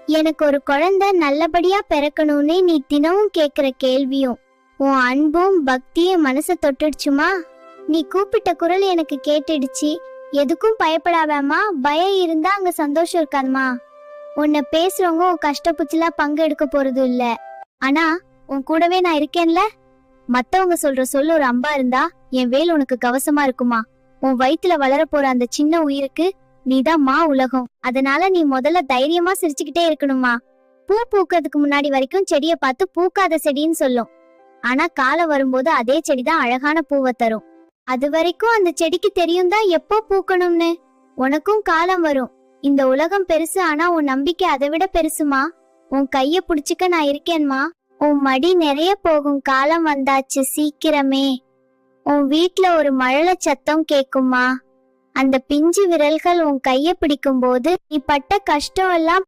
எனக்கு ஒரு குழந்தை நல்லபடியா பிறக்கணும்னு நீ தினமும் கேக்குற கேள்வியும் உன் அன்பும் பக்தியும் மனசை தொட்டுடுச்சுமா. நீ கூப்பிட்ட குரல் எனக்கு கேட்டுடுச்சு. எதுக்கும் பயப்படாதம்மா. பயம் இருந்தா அங்க சந்தோஷம் இருக்காதுமா. உன்னை பேசுறவங்க உன் கஷ்டப்புச்சுல பங்கு எடுக்க போறது இல்ல. ஆனா உன் கூடவே நான் இருக்கேன்ல. மத்தவங்க சொல்ற சொல்லு ஒரு அம்பா இருந்தா என் வேல் உனக்கு கவசமா இருக்குமா. உன் வயித்துல வளர போற அந்த சின்ன உயிருக்கு நீதான் மா உலகம். அதனால நீ முதல்ல தைரியமா சிரிச்சுக்கிட்டே இருக்கணுமா. பூ பூக்கிறதுக்கு முன்னாடி வரைக்கும் செடிய பார்த்து பூக்காத செடின்னு சொல்லும். ஆனா காலம் வரும்போது அதே செடிதான் அழகான பூவை தரும். அது வரைக்கும் அந்த செடிக்கு தெரியும் தான் எப்போ பூக்கணும்னு. உனக்கும் காலம் வரும். இந்த உலகம் பெருசு, ஆனா உன் நம்பிக்கை அதை விட பெருசுமா. உன் கைய புடிச்சுக்க நான் இருக்கேன்மா. உன் மடி நிறைய போகும் காலம் வந்தாச்சு சீக்கிரமே. உன் வீட்ல ஒரு மழலை சத்தம் கேக்குமா. அந்த பிஞ்சு விரல்கள் உன் கைய பிடிக்கும் போது நீ பட்ட கஷ்டம் எல்லாம்